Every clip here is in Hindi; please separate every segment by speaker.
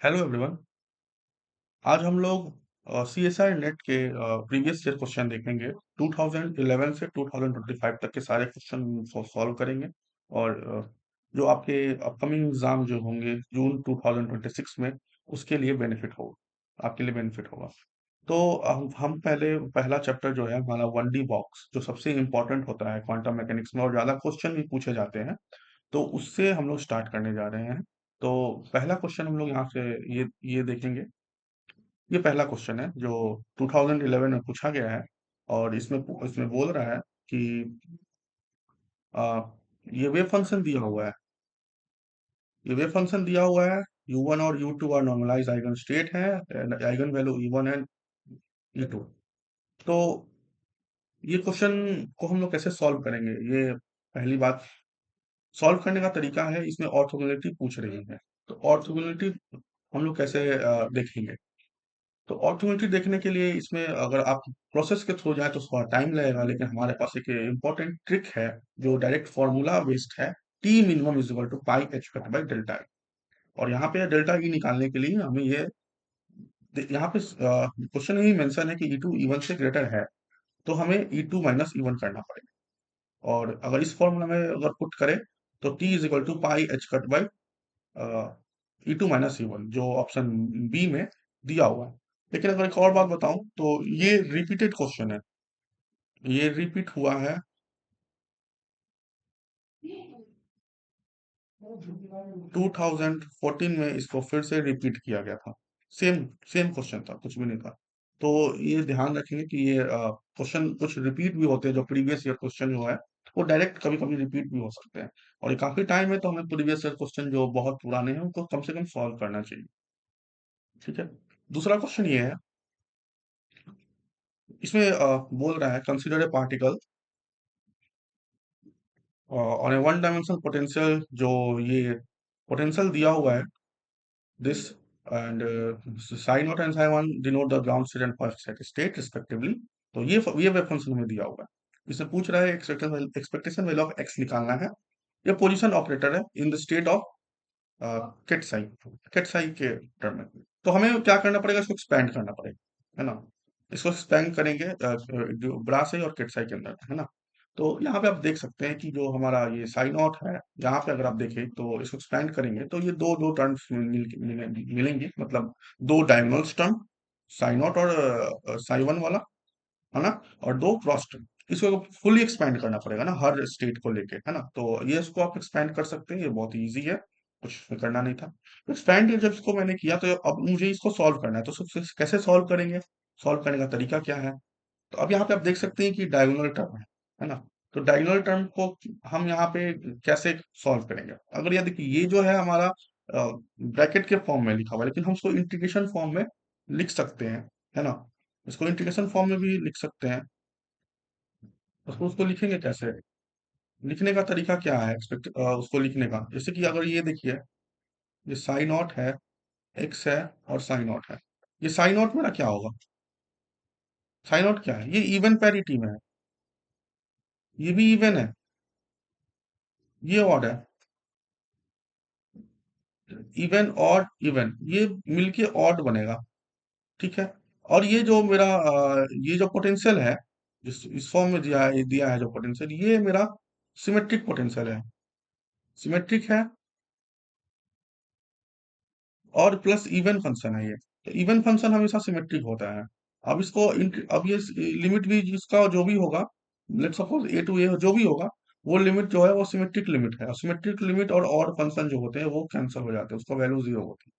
Speaker 1: Hello everyone. आज हम लोग सीएसआई नेट के प्रीवियस ईयर क्वेश्चन देखेंगे। 2011 से 2025 तक के सारे क्वेश्चन सॉल्व करेंगे। और जो आपके अपकमिंग एग्जाम जो होंगे जून 2026 में, उसके लिए बेनिफिट होगा, आपके लिए बेनिफिट होगा। तो हम पहले पहला चैप्टर जो है हमारा 1D बॉक्स, जो सबसे इम्पोर्टेंट होता है क्वांटम मैकेनिक्स में और ज्यादा क्वेश्चन भी पूछे जाते हैं, तो उससे हम लोग स्टार्ट करने जा रहे हैं। तो पहला क्वेश्चन हम लोग यहाँ से ये देखेंगे। ये पहला क्वेश्चन है जो 2011 में पूछा गया है। और इसमें बोल रहा है कि आ, ये वेव फंक्शन दिया हुआ है। ये वेव फंक्शन दिया हुआ है। u1 और u2 और नॉर्मलाइज आइगन स्टेट है, eigen value e1 and e2। तो ये क्वेश्चन को हम लोग कैसे सॉल्व करेंगे? ये पहली बात, सॉल्व करने का तरीका है, इसमें ऑर्थोगोनलिटी पूछ रही है। तो ऑर्थोगोनलिटी हम लोग कैसे देखेंगे? तो ऑर्थोगोनलिटी देखने के लिए इसमें अगर आप प्रोसेस के थ्रू जाए तो थोड़ा टाइम लगेगा, लेकिन हमारे पास एक इम्पोर्टेंट ट्रिक है जो डायरेक्ट फॉर्मूला बेस्ड है। T minimum is equal to pi H cut by delta E. और यहाँ पे डेल्टा ई निकालने के लिए हमें ये यहाँ पे क्वेश्चन में ही मेंशन है कि ई टू ई वन से ग्रेटर है, तो हमें ई टू माइनस ई वन करना पड़ेगा। और अगर इस फॉर्मूला में अगर पुट करें तो T is equal to pi H cut by E two minus E one, जो ऑप्शन बी में दिया हुआ है। लेकिन अगर एक और बात बताऊं तो ये रिपीटेड क्वेश्चन है, ये रिपीट हुआ है। 2014 में इसको फिर से रिपीट किया गया था। सेम सेम क्वेश्चन था, कुछ भी नहीं था। तो ये ध्यान रखेंगे कि ये क्वेश्चन कुछ रिपीट भी होते हैं। जो प्रीवियस ईयर क्वेश्चन जो है वो डायरेक्ट कभी कभी रिपीट भी हो सकते हैं। और ये काफी टाइम है, तो हमें प्रीवियस ईयर क्वेश्चन जो बहुत पुराने हैं उनको कम से कम सॉल्व करना चाहिए। ठीक है। दूसरा क्वेश्चन ये है, इसमें बोल रहा है consider a particle on a one dimensional potential. जो ये पोटेंशियल दिया हुआ है, this and sign naught and sign one denote the ground state and first state respectively. तो ये वेव फंक्शन में दिया हुआ है। इसमें पूछ रहा है एक्सपेक्टेशन वैल्यू ऑफ एक्स निकालना है। ये पोजीशन ऑपरेटर है इन द स्टेट ऑफ केटसाई, केटसाई के टर्म में। तो हमें क्या करना पड़ेगा? इसको एक्सपैंड करना पड़ेगा, है ना। इसको एक्सपैंड करेंगे जो ब्रासई और केटसाई के अंदर, है ना। तो यहाँ पे आप देख सकते हैं कि जो हमारा ये साइन आउट है, यहाँ पे अगर आप देखें तो इसको एक्सपैंड करेंगे तो ये दो दो टर्म्स मिलेंगे, मतलब दो डायगोनल्स टर्म, साइन आउट और साइन वन वाला, है ना। और दो क्रॉस टर्म, इसको फुली एक्सपैंड करना पड़ेगा ना, हर स्टेट को लेके, है ना। तो ये इसको आप एक्सपैंड कर सकते हैं, ये बहुत इजी है, कुछ करना नहीं था। तो एक्सपैंड जब इसको मैंने किया तो अब मुझे इसको सॉल्व करना है। तो कैसे सॉल्व करेंगे? सॉल्व करने का तरीका क्या है? तो अब यहाँ पे आप देख सकते हैं कि डायगोनल टर्म है ना। तो डायगोनल टर्म को हम यहाँ पे कैसे सॉल्व करेंगे? अगर ये देखिए, ये जो है हमारा ब्रैकेट के फॉर्म में लिखा हुआ है, लेकिन हम इसको इंटीग्रेशन फॉर्म में लिख सकते हैं, है ना। इसको इंटीग्रेशन फॉर्म में भी लिख सकते हैं। उसको लिखेंगे कैसे? लिखने का तरीका क्या है उसको लिखने का? जैसे कि अगर ये देखिए, ये साइन नॉट है, एक्स है और साइन नॉट है। ये साइन नॉट मेरा क्या होगा? साइन नॉट क्या है? ये इवन पैरिटी में है, ये भी इवन है, ये ऑड है। इवन ऑड इवन, ये मिलके ऑड बनेगा। ठीक है। और ये जो मेरा ये जो पोटेंशियल है, इस फॉर्म में दिया है जो पोटेंशियल, ये मेरा सिमेट्रिक पोटेंशियल है, सिमेट्रिक है। और प्लस इवन फंक्शन है ये। तो इवन फंक्शन हमेशा सिमेट्रिक होता है। अब अब ये लिमिट भी जिसका जो भी होगा, लेट सपोज ए टू ए जो भी होगा, वो लिमिट जो है वो सिमेट्रिक लिमिट है। और सिमेट्रिक लिमिट और ऑड फंक्शन जो होते हैं वो कैंसिल हो जाते हैं, उसका वैल्यू जीरो होती है।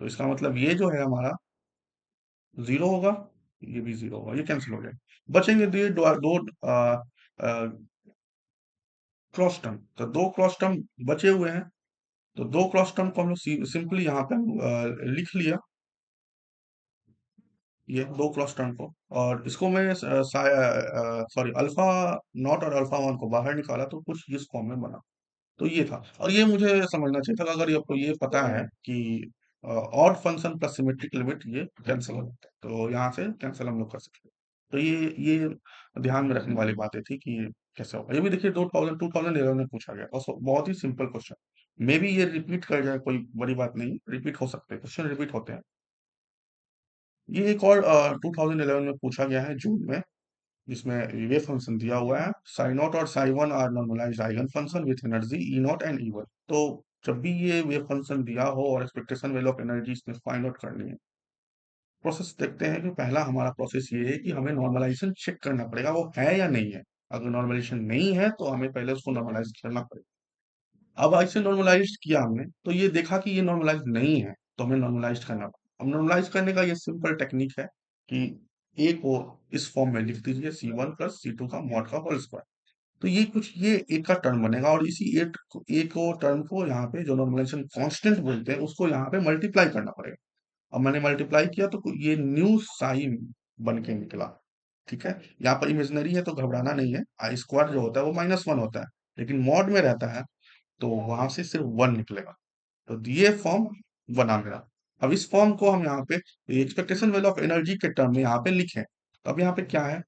Speaker 1: तो इसका मतलब ये जो है हमारा जीरो होगा, ये भी जीरो होगा, ये कैंसिल हो जाएगा। बचेंगे दो क्रॉस टर्म। तो दो क्रॉस टर्म बचे हुए हैं। तो दो क्रॉस टर्म को हम लोग सिंपली यहाँ पे लिख लिया, ये दो क्रॉस टर्म को। और इसको मैं सॉरी अल्फा नॉट और अल्फा वन को बाहर निकाला तो कुछ इस फॉर्म में बना। तो ये था। और ये मुझे समझना चाहिए था, अगर ये आपको ये पता है कि odd function plus symmetric limit ये कैंसिल हो जाता है, तो यहाँ से कैंसिल हम लोग कर सकते हैं। तो ये ध्यान में रखने वाली बातें थी कि कैसे होगा। ये भी देखिए 2011 में पूछा गया, और बहुत ही सिंपल क्वेश्चन। मे बी ये रिपीट कर जाए, कोई बड़ी बात नहीं, रिपीट हो सकते हैं, क्वेश्चन रिपीट होते हैं। ये एक और 2011 में पूछा गया है जून में, जिसमें वेव फंक्शन दिया हुआ है, साई नॉट और psi one are normalised eigen function with energy E naught and E one. तो जब भी ये वेव फंक्शन दिया हो और एक्सपेक्टेशन वैल्यू ऑफ एनर्जी इसमें फाइंड आउट करनी है, प्रोसेस देखते हैं कि पहला हमारा प्रोसेस ये है कि हमें नॉर्मलाइजेशन चेक करना पड़ेगा वो है या नहीं है। अगर नॉर्मलाइजेशन नहीं है तो हमें पहले उसको नॉर्मलाइज करना पड़ेगा। अब ऐसे नॉर्मलाइज किया हमने तो ये देखा कि ये नॉर्मलाइज नहीं है, तो हमें नॉर्मलाइज करना पड़ेगा। अब नॉर्मलाइज करने का ये सिंपल टेक्निक है कि ए को इस फॉर्म में लिख दीजिए, C1 + C2 का मॉड का होल स्क्वायर। तो ये कुछ ये एक का टर्म बनेगा और इसी एक को टर्म को यहाँ पे जो नॉर्मलाइजेशन कांस्टेंट बोलते हैं उसको यहाँ पे मल्टीप्लाई करना पड़ेगा। अब मैंने मल्टीप्लाई किया तो ये न्यू साइन बन के निकला। ठीक है, यहाँ पर इमेजिनरी है तो घबराना नहीं है, आई स्क्वायर जो होता है वो -1 होता है, लेकिन मॉड में रहता है तो वहां से सिर्फ 1 निकलेगा। तो ये फॉर्म बना मेरा। अब इस फॉर्म को हम यहाँ पे एक्सपेक्टेशन वैल्यू ऑफ एनर्जी के टर्म में यहाँ पे लिखें, तो अब यहाँ पे क्या है,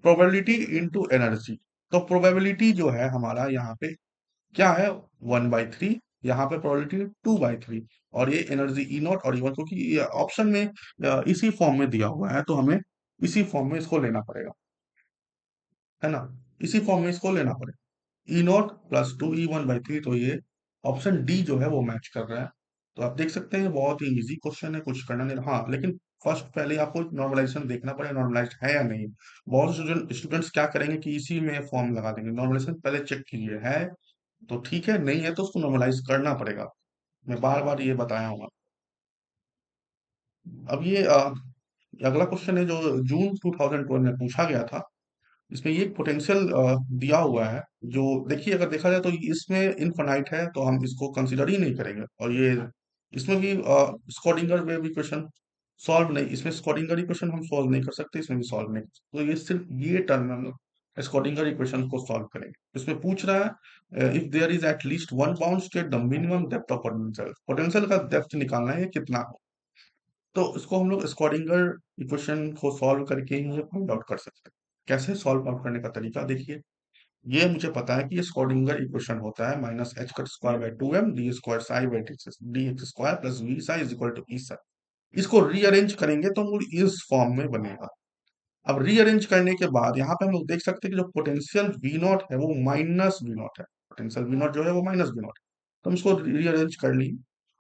Speaker 1: प्रोबेबिलिटी इनटू एनर्जी। तो प्रोबेबिलिटी जो है हमारा यहाँ पे क्या है, 1/3। यहाँ पे प्रोबेबिलिटी 2/3। और ये एनर्जी ई नॉट और ई वन, क्योंकि ये ऑप्शन में इसी फॉर्म में दिया हुआ है तो हमें इसी फॉर्म में इसको लेना पड़ेगा, है ना, इसी फॉर्म में इसको लेना पड़ेगा। ई नॉट प्लस 2E1/3, तो ये ऑप्शन डी जो है वो मैच कर रहा है। तो आप देख सकते हैं बहुत ही इजी क्वेश्चन है, कुछ करना नहीं। हाँ, लेकिन फर्स्ट पहले आपको नॉर्मलाइजेशन देखना पड़ेगा, नॉर्मलाइज है या नहीं। बहुत से स्टूडेंट्स क्या करेंगे कि इसी में फॉर्म लगा देंगे। नॉर्मलाइजेशन पहले चेक कीजिए, है तो ठीक है, नहीं है तो उसको नॉर्मलाइज करना पड़ेगा। मैं बार बार ये बताया हूँ। अब ये अगला क्वेश्चन है जो जून 2012 में पूछा गया था। इसमें ये पोटेंशियल दिया हुआ है, जो देखिए अगर देखा जाए तो इसमें इनफाइनाइट है तो हम इसको कंसिडर ही नहीं करेंगे। और ये इसमें भी स्क्रोडिंगर वेव इक्वेशन सॉल्व नहीं, इसमें स्क्रोडिंगर इक्वेशन हम सॉल्व नहीं कर सकते, इसमें भी सॉल्व नहीं कर सकते। तो ये सिर्फ ये टर्म हम लोग स्क्रोडिंगर इक्वेशन को सॉल्व करेंगे। इसमें पूछ रहा है if there is at least one bound state the minimum depth of potential, potential का डेप्थ निकालना है ये कितना हो। तो इसको हम लोग स्क्रोडिंगर इक्वेशन को सॉल्व करके ही ये फाइंड आउट कर सकते हैं। कैसे सॉल्व आउट करने का तरीका देखिए, ये मुझे पता है कि ये स्क्रोडिंगर इक्वेशन होता है -h² / 2m d² + v = E Sai. इसको रीअरेंज करेंगे तो हम लोग इस फॉर्म में बनेगा। अब रीअरेंज करने के बाद यहाँ पे हम लोग देख सकते हैं कि जो पोटेंशियल वी नॉट है वो -वी नॉट है, पोटेंशियल वी नॉट जो है वो -वी नॉट है। तो हम इसको रीअरेंज कर ली।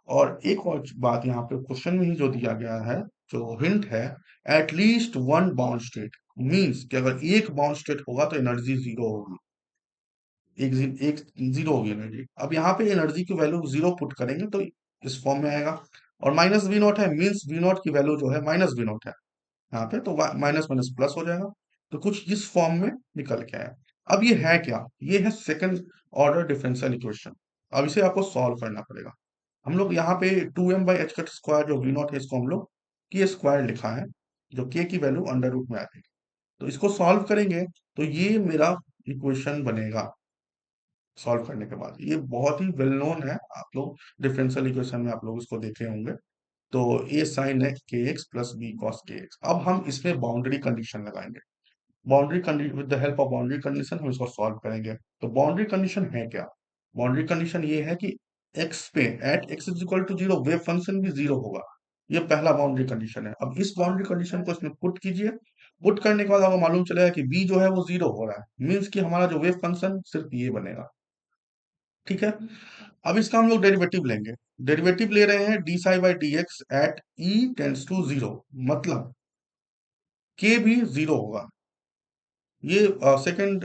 Speaker 1: और एक और बात यहाँ पे क्वेश्चन में ही जो दिया गया है, जो हिंट है, eight least one bound state means कि अगर एक बाउंड स्टेट होगा तो एनर्जी जीरो होगी, एक जीरो होगी एनर्जी। अब यहाँ पे एनर्जी की वैल्यू जीरो पुट करेंगे तो इस फॉर्म में आएगा। और -वी नॉट है मीन्स वी नॉट की वैल्यू जो है -वी नॉट है यहाँ पे, तो माइनस माइनस प्लस हो जाएगा। तो कुछ इस फॉर्म में निकल के आया। अब ये है क्या, ये है सेकंड ऑर्डर डिफरेंशियल इक्वेशन। अब इसे आपको सॉल्व करना पड़ेगा। हम लोग यहाँ पे 2m/h² जो वी नॉट है इसको हम लोग के स्क्वायर लिखा है, जो के की वैल्यू अंडर रूट में आती है। तो इसको सॉल्व करेंगे तो ये मेरा इक्वेशन बनेगा। सॉल्व करने के बाद ये बहुत ही वेल नोन है, आप लोग डिफरेंशियल इक्वेशन में आप लोग इसको देखे होंगे। तो ए साइन है के एक्स प्लस बी कॉस के एक्स। अब हम इसमें बाउंड्री कंडीशन लगाएंगे। Boundary condition, with the help of boundary condition हम इसको सॉल्व करेंगे। तो बाउंड्री कंडीशन है क्या, बाउंड्री कंडीशन ये है कि एक्स पे at X is equal to zero wave function भी जीरो होगा। ये पहला बाउंड्री कंडीशन है। अब इस बाउंड्री कंडीशन को इसमें पुट कीजिए। पुट करने के बाद आपको मालूम चलेगा कि बी जो है वो जीरो हो रहा है, मीन्स कि हमारा जो वेव फंक्शन सिर्फ ये बनेगा। ठीक है, अब इसका हम लोग डेरिवेटिव लेंगे। डेरिवेटिव ले रहे हैं D psi by D X at E tends to zero, मतलब के भी जीरो होगा। ये सेकंड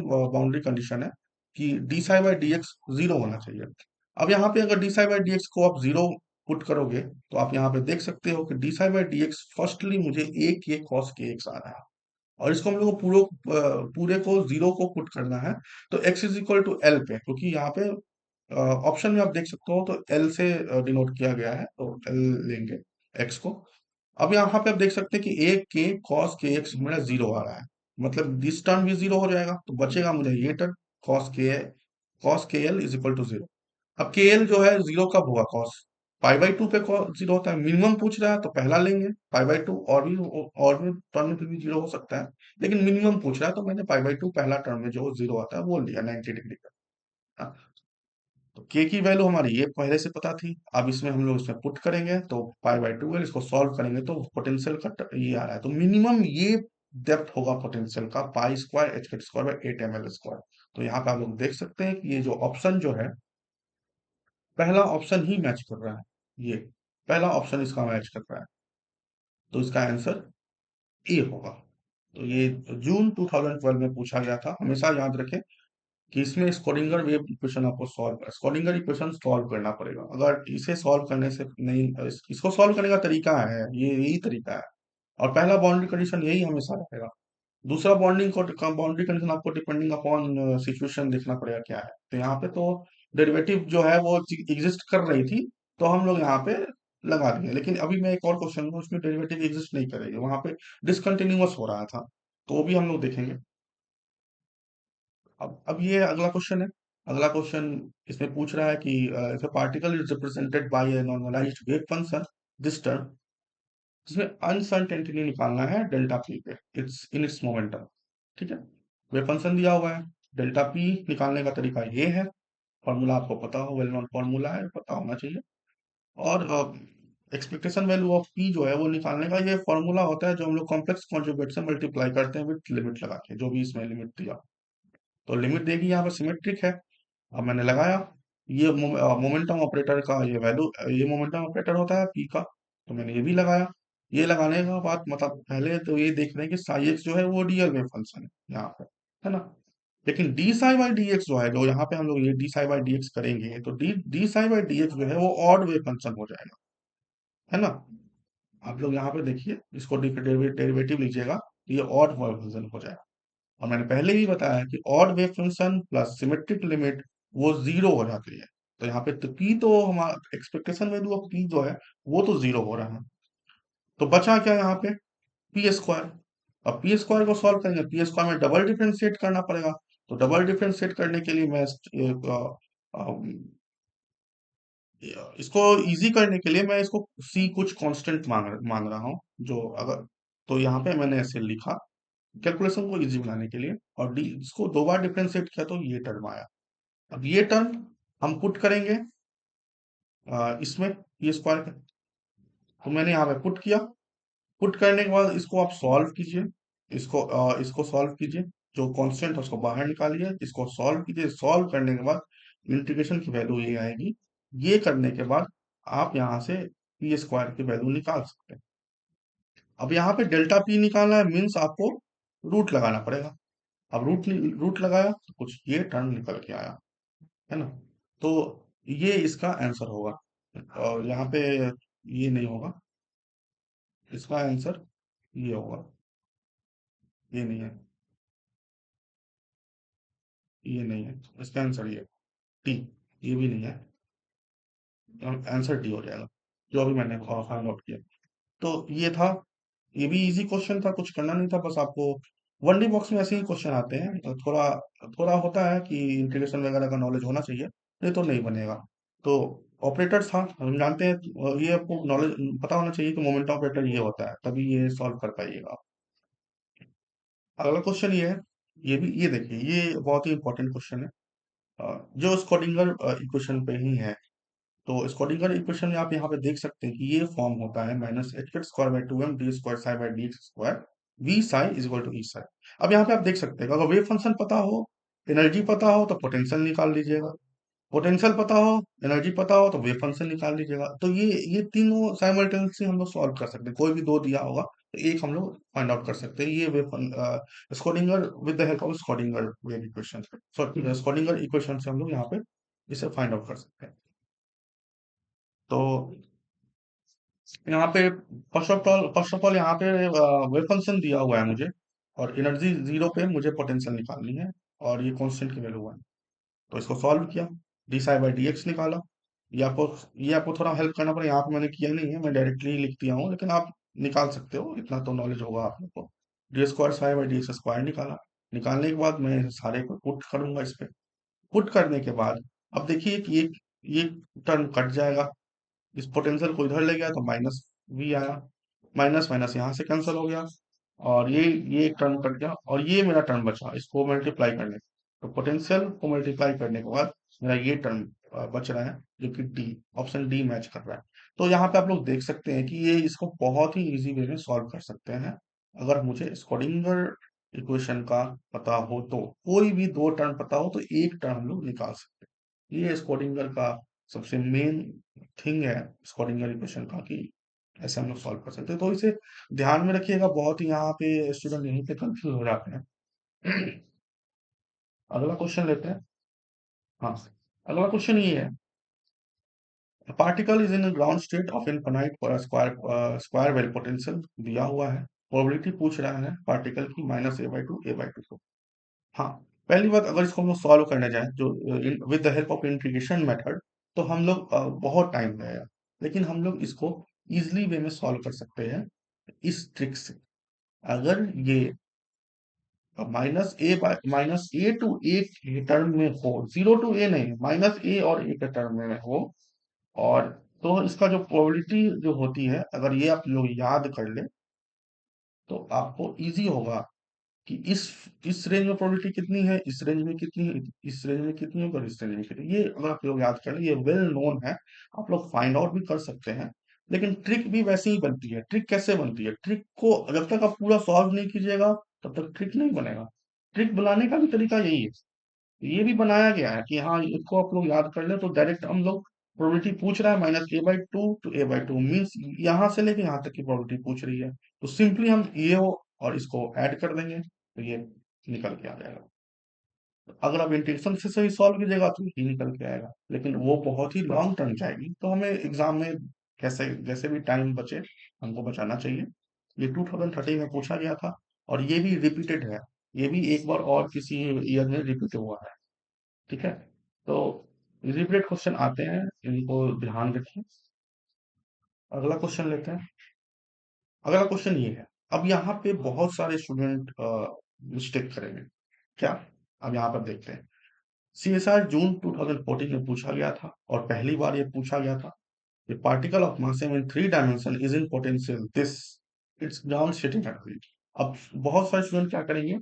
Speaker 1: बाउंड्री कंडीशन है कि D psi by D x zero होना चाहिए। अब यहाँ पे अगर D psi by D x को आप जीरो पुट करोगे तो आप यहाँ पे देख सकते हो कि D psi by D x firstly मुझे ए के कॉस के एक्स आ रहा है। और इसको हम लोग को पूरे को जीरो को पुट करना है। तो x is equal to L पे, क्योंकि यहाँ पे ऑप्शन में आप देख सकते हो तो एल से डिनोट किया गया है, तो एल लेंगे x को। अब यहाँ पे आप देख सकते हैं कि ए के कॉस के एक्स मेरा जीरो आ रहा है, मतलब दिस टर्म भी जीरो हो जाएगा, तो बचेगा मुझे ये term cos K L is equal to zero. अब के एल जो है जीरो कब हुआ, कॉस π/2 पे जीरो होता है। मिनिमम पूछ रहा है तो पहला लेंगे π/2, और भी टर्म में फिर भी जीरो हो सकता है, लेकिन मिनिमम पूछ रहा है तो मैंने π/2 पहला टर्म में जो जीरो आता है वो लिया 90 डिग्री का। हाँ, तो के की वैल्यू हमारी ये पहले से पता थी, अब इसमें हम लोग इसमें पुट करेंगे तो पाई बाई 2 इसको सॉल्व करेंगे तो पोटेंशियल का ये आ रहा है, तो मिनिमम ये डेप्थ होगा पोटेंशियल का pi square H square by 8 ml square. तो यहाँ पे आप लोग देख सकते हैं कि ये जो ऑप्शन जो है, पहला ऑप्शन ही मैच कर रहा है, ये पहला ऑप्शन इसका मैच कर रहा है, तो इसका आंसर ए होगा। तो ये जून 2012 में पूछा गया था, हमेशा याद रखें कि इसमें स्क्रोडिंगर वेव इक्वेशन आपको स्क्रोडिंगर इक्वेशन सॉल्व करना पड़ेगा। अगर इसे सॉल्व करने से नहीं, इसको सॉल्व करने का तरीका है, ये यही तरीका है, और पहला बाउंड्री कंडीशन यही हमेशा रहेगा। दूसरा बाउंड्री कंडीशन आपको डिपेंडिंग अपॉन सिचुएशन देखना पड़ेगा क्या है। तो यहाँ पे तो डेरिवेटिव जो है वो एग्जिस्ट कर रही थी, तो हम लोग यहाँ पे लगा दिए, लेकिन अभी मैं एक और क्वेश्चन में उसमें डेरिवेटिव एग्जिस्ट नहीं करेगी, वहां पे डिसकंटिन्यूअस हो रहा था, तो वो भी हम लोग देखेंगे। अब ये अगला क्वेश्चन है। अगला क्वेश्चन इसमें पूछ रहा है कि if particle is represented by a normalised wave function this term, इसमें अनसर्टेनिटी निकालना है डेल्टा पी पे, इट्स इन इट्स मोमेंटम। ठीक है, वेव फंक्शन दिया हुआ है, डेल्टा पी निकालने का तरीका ये है, फॉर्मूला आपको पता हो, वेल नोन फॉर्मूला है, पता होना चाहिए। और एक्सपेक्टेशन वैल्यू ऑफ पी जो है वो निकालने का ये फॉर्मूला होता है जो हम लोग कॉम्प्लेक्स कॉन्जुगेट से मल्टीप्लाई करते हैं विथ लिमिट लगा के, जो भी इसमें लिमिट दिया। तो लिमिट देगी यहाँ पर सिमेट्रिक है, अब मैंने लगाया, ये मोमेंटम ऑपरेटर का ये वैल्यू, ये मोमेंटम ऑपरेटर होता है पी का, तो मैंने ये भी लगाया। ये लगाने का बाद मतलब पहले तो ये देख रहे हैं कि साई एक्स जो है वो रियल वेव फंक्शन है यहाँ पे, है ना। लेकिन D psi by D x जो है, जो यहाँ पे हम लोग ये D psi by D x करेंगे, तो D D psi by D x जो है वो ऑड वेव फंक्शन हो जाएगा, है ना। आप लोग यहाँ पे देखिए, इसको डेरिवेटिव लीजिएगा, ये ऑड वेव फंक्शन हो जाएगा। और मैंने पहले ही बताया कि odd wave function plus symmetric limit वो जीरो हो जाती है। तो यहाँ पे तो पी तो हमारा एक्सपेक्टेशन वैल्यू ऑफ पी जो है वो तो जीरो हो रहा है। तो बचा क्या यहाँ पे, पी स्क्वायर। अब पी स्क्वायर को सॉल्व करेंगे, पी स्क्वायर में डबल डिफरेंशिएट करना पड़ेगा। तो डबल डिफरेंशिएट करने के लिए मैं इसको इजी करने के लिए मैं इसको सी कुछ कांस्टेंट मान रहा हूँ, जो अगर, तो यहाँ पे मैंने ऐसे लिखा कैलकुलेशन को इजी बनाने के लिए, और डी इसको दो बार डिफरेंशिएट किया तो ये टर्म आया। अब ये टर्म हम पुट करेंगे इसमें ये स्क्वायर, तो मैंने यहाँ पे पुट किया। पुट करने के बाद इसको आप सॉल्व कीजिए, इसको सॉल्व कीजिए, जो कांस्टेंट है उसको बाहर निकालिए, इसको सॉल्व कीजिए। सॉल्व करने के बाद इंटीग्रेशन की वैल्यू ये आएगी। ये करने के बाद आप यहाँ से पी स्क्वायर की वैल्यू निकाल सकते हैं। अब यहाँ पे डेल्टा पी निकालना है, मीन्स आपको रूट लगाना पड़ेगा। अब रूट लगाया तो कुछ ये टर्म निकल के आया, है ना। तो ये इसका आंसर होगा, और यहाँ पे ये नहीं होगा, इसका आंसर ये होगा, ये नहीं है, ये नहीं है, इसका आंसर ये टी, ये भी नहीं है, आंसर डी हो जाएगा, जो अभी मैंने फाइंड आउट किया। तो ये था, ये भी इजी क्वेश्चन था, कुछ करना नहीं था, बस आपको वन डी बॉक्स में ऐसे ही क्वेश्चन आते हैं, तो थोड़ा थोड़ा होता है कि इंटीग्रेशन वगैरह का नॉलेज होना चाहिए, नहीं तो नहीं बनेगा। तो ऑपरेटर्स था, हम जानते हैं, ये आपको नॉलेज पता होना चाहिए कि मोमेंट ऑपरेटर ये होता है, तभी ये सॉल्व कर पाइएगा। अगला क्वेश्चन ये है, ये भी ये देखिए, ये बहुत ही इंपॉर्टेंट क्वेश्चन है, जो स्क्रोडिंगर इक्वेशन पे ही है। तो स्क्रोडिंगर इक्वेशन में आप यहाँ पे देख सकते हैं कि ये फॉर्म होता है minus H square by two M D square psi by D square V psi is equal to E psi. अब यहाँ पे आप देख सकते हैं, अगर वेव फंक्शन पता हो, एनर्जी पता हो, तो पोटेंशियल निकाल लीजिएगा। पोटेंशियल पता हो, एनर्जी पता हो, तो वेव फंक्शन निकाल लीजिएगा। तो ये तीनों साइमल्टेनियसली हम लोग सॉल्व कर सकते हैं, कोई भी दो दिया होगा तो एक हम लोग फाइंड आउट कर सकते हैं। ये Schrödinger with the help of Schrödinger wave equation, sorry Schrödinger equation से हम लोग यहाँ पे इसे फाइंड आउट कर सकते हैं। तो यहाँ पे फर्स्ट ऑफ ऑल यहाँ पे वेव फंक्शन दिया हुआ है मुझे, और एनर्जी जीरो पे मुझे पोटेंशियल निकालनी है, और ये कांस्टेंट की वैल्यू है। तो इसको सॉल्व किया, D psi by D x निकाला। ये आपको थोड़ा हेल्प करना पड़ेगा, यहाँ पे मैंने किया नहीं है, मैं डायरेक्टली लिख दिया हूँ, लेकिन आप निकाल सकते हो, इतना तो नॉलेज होगा आप लोग को। D square psi by D x square निकाला। निकालने के बाद मैं सारे को पुट करूंगा इस पे। पुट करने के बाद अब देखिए कि ये टर्म कट जाएगा, इस पोटेंशियल को इधर ले गया तो माइनस वी आया, माइनस माइनस यहाँ से कैंसिल हो गया, और ये एक टर्म कट गया, और ये मेरा टर्म बचा, इसको मल्टीप्लाई करने, तो पोटेंशियल को मल्टीप्लाई करने के बाद मेरा ये टर्म बच रहे हैं, जो कि डी, ऑप्शन डी मैच कर रहा है। तो यहाँ पे आप लोग देख सकते हैं कि ये इसको बहुत ही इजी वे में सॉल्व कर सकते हैं। अगर मुझे स्क्रोडिंगर इक्वेशन का पता हो तो, कोई भी दो टर्म पता हो तो एक टर्म हम लोग निकाल सकते हैं। ये स्क्रोडिंगर का सबसे मेन थिंग है, स्क्रोडिंगर इक्वेशन का, कि ऐसे हम लोग सॉल्व कर सकते हैं। तो इसे ध्यान में रखिएगा, बहुत ही यहाँ पे स्टूडेंट यहीं पे कंफ्यूज हो जाते हैं। अगला क्वेश्चन लेते हैं। हाँ, अगला क्वेश्चन ये है, particle is in ground state of infinite square well potential दिया हुआ है, प्रोबेबिलिटी पूछ रहा है पार्टिकल की -a/2 को। हाँ, पहली बात, अगर इसको हम लोग सॉल्व करने जाएं जो with the help of integration method, तो हम लोग बहुत टाइम लगेगा, लेकिन हम लोग इसको इजिली वे में सॉल्व कर सकते हैं इस ट्रिक से। अगर ये -a के टर्म में हो, 0 to a नहीं, -a और a के टर्म में हो, और तो इसका जो प्रोबेबिलिटी जो होती है, अगर ये आप लोग याद कर ले, तो आपको इजी होगा कि इस रेंज में प्रोबेबिलिटी कितनी है, इस रेंज में कितनी है, इस रेंज में कितनी है और इस रेंज में कितनी है। ये अगर आप लोग याद कर ले, ये वेल नोन है, आप लोग फाइंड आउट भी कर सकते हैं। लेकिन ट्रिक भी वैसे ही बनती है। ट्रिक कैसे बनती है? ट्रिक को जब तक आप पूरा सॉल्व नहीं कीजिएगा, तब तक ट्रिक नहीं बनेगा। ट्रिक बनाने का भी तरीका यही है। ये भी बनाया गया है कि हाँ, इसको आप लोग याद कर ले, तो डायरेक्ट हम लोग प्रोबेबिलिटी पूछ रहा है -a/2 टू a/2 मीन्स यहाँ से लेके यहाँ तक की प्रोबेबिलिटी पूछ रही है, तो सिंपली हम ये हो और इसको ऐड कर देंगे, तो ये निकल के आ जाएगा। अगर आप इंटेंशन से सही सॉल्व कीजिएगा तो ये निकल के आएगा, लेकिन वो बहुत ही लॉन्ग टर्म जाएगी, तो हमें एग्जाम में कैसे जैसे भी टाइम बचे, हमको बचाना चाहिए। ये 2013 में पूछा गया था, और ये भी रिपीटेड है। ये भी एक बार और किसी ईयर में रिपीट हुआ है। ठीक है, तो रिपीटेड क्वेश्चन आते हैं, इनको ध्यान रखिए। अगला क्वेश्चन लेते हैं। अगला क्वेश्चन ये है, अब यहाँ पे बहुत सारे स्टूडेंट मिस्टेक करेंगे। क्या? अब यहाँ पर देखते हैं। सीएसआर जून 2014 में पूछा गया था, और पहली बार ये पूछा गया था, The particle of mass in 3 dimension is in potential this, its ground state energy। अब बहुत सारे स्टूडेंट क्या करेंगे,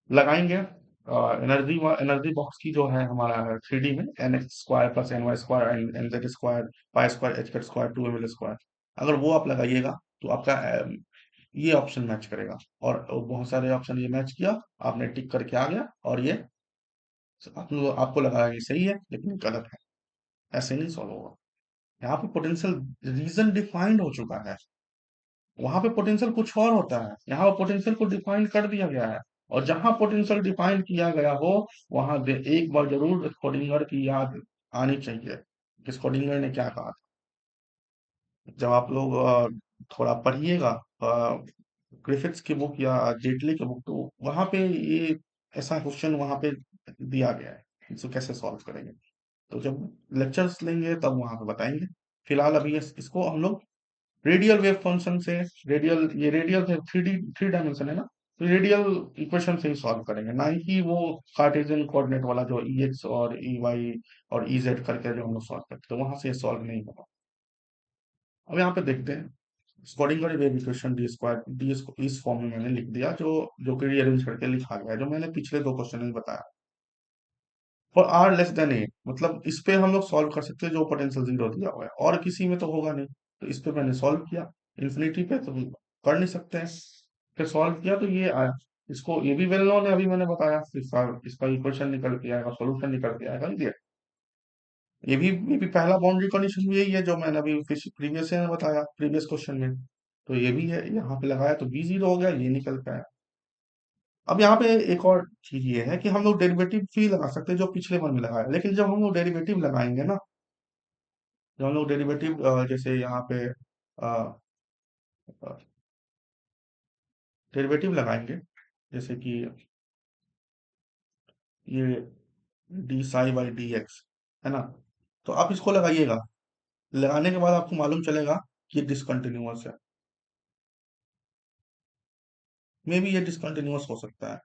Speaker 1: लगाएंगे एनर्जी एनर्जी बॉक्स की जो है हमारा 3D में, nx² + ny² nz² π² h² 2ml², अगर वो आप लगाइएगा तो आपका ये ऑप्शन मैच करेगा, और बहुत सारे ऑप्शन ये मैच किया, आपने टिक करके आ गया, और ये आपको लगा ये सही है, लेकिन गलत है। ऐसे नहीं सॉल्व होगा। यहाँ पे पोटेंशियल रीजन डिफाइंड हो चुका है, वहां पे पोटेंशियल कुछ और होता है, यहाँ पे पोटेंशियल को डिफाइन कर दिया गया है। और जहां पोटेंशियल डिफाइन किया गया हो, वहां एक बार जरूर स्क्रोडिंगर की याद आनी चाहिए कि स्क्रोडिंगर ने क्या कहा था। जब आप लोग थोड़ा पढ़िएगा ग्रिफिथ्स की बुक या जेटली की बुक, तो वहां पे ये ऐसा क्वेश्चन वहां पे दिया गया है, इसको कैसे सॉल्व करेंगे। तो जब लेक्चर्स लेंगे तब वहां पे बताएंगे। फिलहाल अभी इसको हम लोग रेडियल वेव फंक्शन से, रेडियल से 3 डायमेंशन है ना, तो रेडियल इक्वेशन से ही सॉल्व करेंगे, ना ही कि वो कार्टेशियन कोऑर्डिनेट वाला जो ई एक्स और ई वाई और ई जेड करके जो हम लोग सॉल्व करते हैं, वहां से सॉल्व नहीं होगा। अब यहाँ पे देखते हैं स्क्रोडिंगर वेव इक्वेशन डी इसको इस फॉर्म में मैंने लिख दिया, जो कि रीअरेंज करके लिखा गया है, जो मैंने पिछले दो क्वेश्चन में बताया। फॉर आर लेस देन ए, मतलब इस पे हम लोग सॉल्व कर सकते हैं जो पोटेंशियल 0 दिया हुआ है, और किसी में तो होगा नहीं, तो इस पे मैंने सॉल्व किया। इन्फिनिटी पे तो कर नहीं सकते हैं, फिर सॉल्व किया तो ये आया। इसको ये भी वेल नोन है, अभी मैंने बताया, इसका इक्वेशन निकल के आएगा, सोल्यूशन निकल के आएगा, ये ये भी पहला बाउंड्री कंडीशन भी यही है जो मैंने अभी प्रीवियस में बताया, प्रीवियस क्वेश्चन में। तो ये भी है, यहाँ पे लगाया तो बी 0 हो गया, ये निकल के आया। अब यहाँ पे एक और चीज ये है कि हम लोग डेरिवेटिव भी लगा सकते हैं, जो पिछले बार में लगाया, लेकिन जब हम लोग डेरिवेटिव लगाएंगे ना, जब हम लोग डेरिवेटिव जैसे यहाँ पे डेरिवेटिव लगाएंगे, जैसे कि ये dψ/dx है ना, तो आप इसको लगाइएगा। लगाने के बाद आपको मालूम चलेगा कि ये डिसकंटिन्यूअस है, मे बी ये डिसकंटिन्यूअस हो सकता है।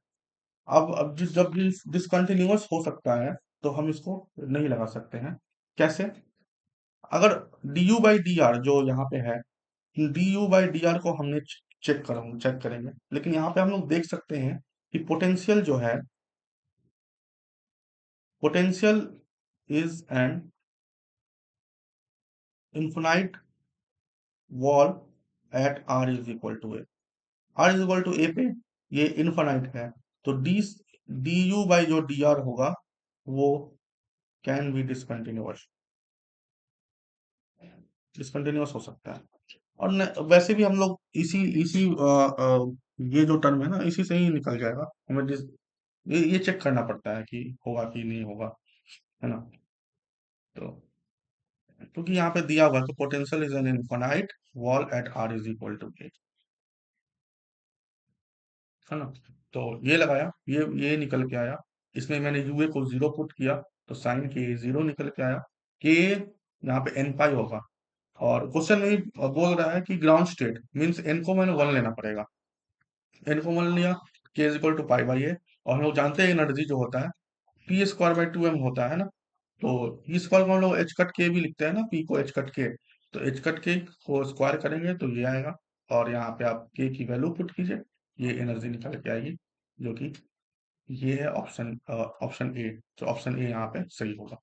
Speaker 1: अब जब डिसकंटिन्यूअस हो सकता है, तो हम इसको नहीं लगा सकते हैं। कैसे? अगर du/dr जो यहाँ पे है, du/dr को हमने चेक करेंगे, लेकिन यहाँ पे हम लोग देख सकते हैं कि पोटेंशियल जो है, potential is an infinite wall at r is equal to a, r is equal to a पे ये इनफाइनाइट है, तो डी यू बाई जो डी आर होगा वो कैन बी डिसकंटिन्यूअस हो सकता है। और वैसे भी हम लोग इसी इसी ये जो टर्म है ना इसी से ही निकल जाएगा, हमें ये चेक करना पड़ता है कि होगा कि नहीं होगा, है ना। तो क्योंकि यहाँ पे दिया हुआ है, तो potential is an infinite wall at R is equal to A, है ना। तो ये लगाया, ये निकल के आया, इसमें मैंने यूए को जीरो पुट किया, तो साइन के जीरो निकल के आया, के यहाँ पे एन पाई होगा। और क्वेश्चन में ही बोल रहा है कि ग्राउंड स्टेट मीन्स एन को मैंने वन लेना पड़ेगा, एन को वन लिया, K is equal to pi by A, और हम लोग जानते हैं एनर्जी जो होता है P square by two M होता है ना। तो पी स्क्वायर को हम लोग एच कट के भी लिखते हैं ना, पी को एच कट के, तो एच कट के को स्क्वायर करेंगे तो ये आएगा, और यहाँ पे आप के की वैल्यू पुट कीजिए, ये एनर्जी निकल के आएगी, जो कि ये है ऑप्शन ऑप्शन ए, तो ऑप्शन ए यहाँ पे सही होगा।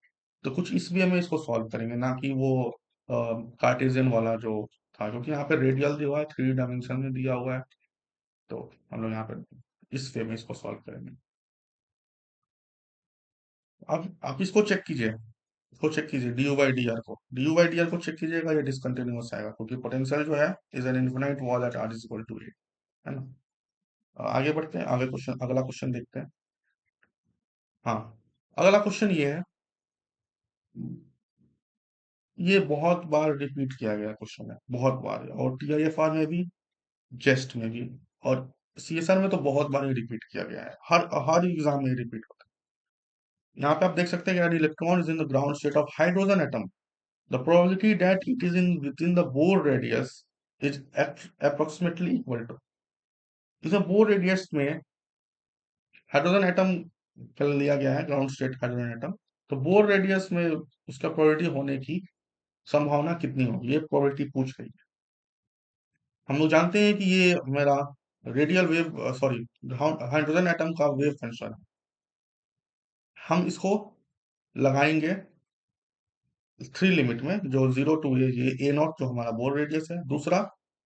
Speaker 1: तो कुछ इस वे में इसको सॉल्व करेंगे, ना कि वो कार्टेशियन वाला जो था, क्योंकि यहाँ पे रेडियल दिया हुआ है, थ्री डायमेंशन में दिया हुआ है, तो हम लोग यहाँ पे इस वे में इसको सॉल्व करेंगे। अब आप इसको चेक कीजिए, इसको चेक कीजिए D U by D R को, D U by D R को चेक कीजिएगा, ये डिसकंटिन्यूअस आएगा, क्योंकि पोटेंशियल जो है is an infinite wall at R is equal to A, है ना। आगे बढ़ते हैं, आगे क्वेश्चन, अगला क्वेश्चन देखते हैं। हाँ, अगला क्वेश्चन ये है, ये बहुत बार रिपीट किया गया क्वेश्चन है, बहुत बार, और टीआईएफआर में भी, जेस्ट में भी, और सीएसआर में तो बहुत बार रिपीट किया गया है, हर हर एग्जाम में रिपीट होता है। यहाँ पे आप देख सकते हैं कि electron is in the ground state of hydrogen atom, the probability that it is in within the Bohr radius is approximately equal to, इसे बोर रेडियस में हाइड्रोजन एटम लिया गया है, ग्राउंड स्टेट हाइड्रोजन एटम, तो बोर रेडियस में उसका प्रोबेबिलिटी होने की संभावना कितनी होगी, ये प्रोबेबिलिटी पूछ रही है। हम लोग जानते हैं कि ये मेरा radial wave, sorry, hydrogen atom का वेव फंक्शन है। हम इसको लगाएंगे थ्री लिमिट में, जो जीरो टू ए नॉट जो हमारा बोर रेडियस है, दूसरा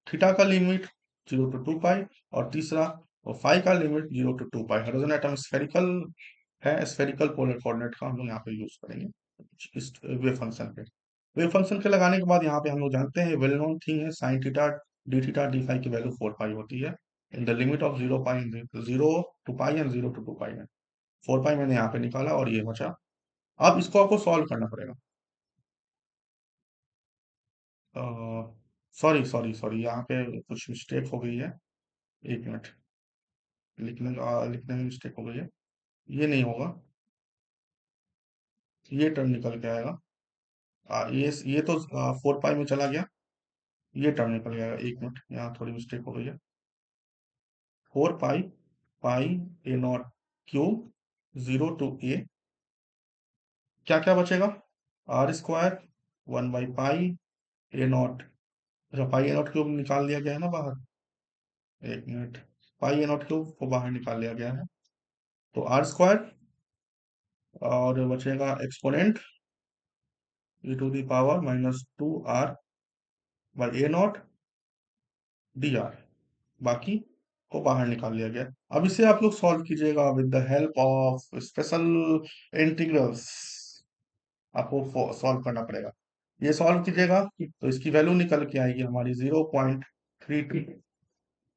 Speaker 1: थीटा का limit zero to two pi, और तीसरा फाई का limit zero to two pi. Hydrogen atom spherical है, स्फेरिकल पोलर कोऑर्डिनेट का हम लोग यहाँ पे यूज करेंगे इस वेव फंक्शन पे। वेव फंक्शन के लगाने के बाद यहाँ पे हम लोग जानते हैं वेल नोन थिंग है, साइन थीटा डी फाई की वैल्यू फोर पाई होती है, in the limit of zero pi, zero to pi and zero to two pi में, फोर पाई मैंने यहाँ पे निकाला और ये बचा। अब इसको आपको सॉल्व करना पड़ेगा। सॉरी सॉरी सॉरी, यहाँ पे कुछ मिस्टेक हो गई है, एक मिनट, लिखने में मिस्टेक हो गई है, ये नहीं होगा, ये टर्म निकल के आएगा, ये तो फोर पाई में चला गया, ये टर्म निकल जाएगा, एक मिनट, यहाँ थोड़ी मिस्टेक हो गई है, four pi pi A naught cube zero to A, क्या क्या बचेगा, R square one by pi A naught, अच्छा पाई ए नॉट क्यूब निकाल दिया गया है ना बाहर, एक minute, pi A naught cube को बाहर निकाल लिया गया है, तो आर स्क्वायर, और बचेगा exponent E to the power minus two R by A naught D R, बाकी को बाहर निकाल लिया गया। अब इसे आप लोग सॉल्व कीजिएगा with the help of special integrals, आपको सॉल्व करना पड़ेगा। ये सॉल्व कीजिएगा तो इसकी वैल्यू निकल के आएगी हमारी 0.32,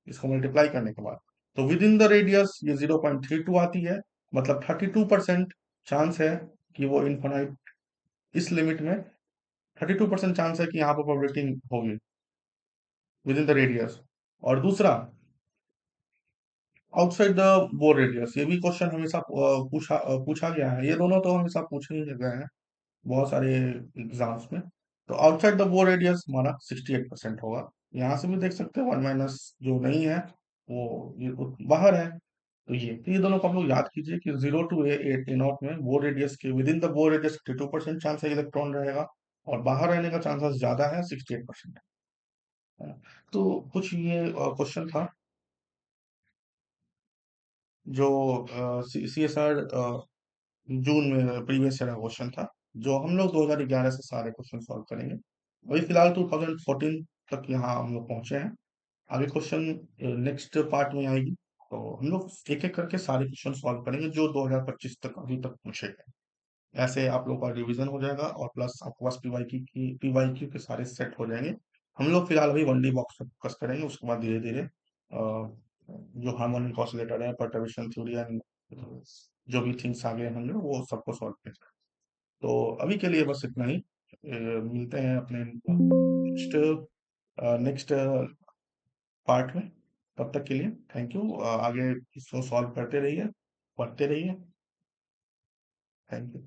Speaker 1: इसको मल्टीप्लाई करने के बाद, तो विद इन द रेडियस ये 0.32 आती है, मतलब 32% चांस है कि वो इनफाइनाइट, इस लिमिट में 32% चांस है कि यहाँ पर प्रोबेबिलिटी होगी विद इन द रेडियस। और दूसरा आउटसाइड द बोर रेडियस, ये भी क्वेश्चन हमेशा पूछा गया है, ये दोनों तो हमेशा पूछे ही गए हैं बहुत सारे एग्जाम्स में। तो आउटसाइड द बोर रेडियस हमारा 68% होगा, यहाँ से भी देख सकते हैं, वन माइनस जो नहीं है वो ये बाहर है, तो ये दोनों को आप लोग याद कीजिए कि जीरो टू ए नॉट में बोर रेडियस के with in the Bohr radius 32% chance है इलेक्ट्रॉन रहेगा, और बाहर रहने का चांसेस ज्यादा है 68%, है ना। तो कुछ ये क्वेश्चन था जो सी एस आर जून में प्रीवियस ईयर क्वेश्चन था। जो हम लोग 2011 से सारे क्वेश्चन सॉल्व करेंगे। अभी फिलहाल 2014 तक यहाँ हम लोग पहुंचे हैं। आगे क्वेश्चन नेक्स्ट पार्ट में आएगी, तो हम लोग एक एक करके सारे क्वेश्चन सॉल्व करेंगे जो 2025 तक अभी तक पूछे गए। ऐसे आप लोगों का रिवीजन हो जाएगा और प्लस आपके पास पीवाईक्यू के सारे सेट हो जाएंगे। हम लोग फिलहाल अभी वन डी बॉक्स पे फोकस करेंगे, उसके बाद धीरे धीरे जो हार्मोनिक ऑसिलेटर है, परटर्बेशन थ्योरी एंड जो भी थिंग्स आगे होंगे वो सबको सॉल्व करेंगे। तो अभी के लिए बस इतना ही। मिलते हैं अपने नेक्स्ट नेक्स्ट पार्ट में। तब तक के लिए थैंक यू। आगे इसको सॉल्व करते रहिए, पढ़ते रहिए। Thank you.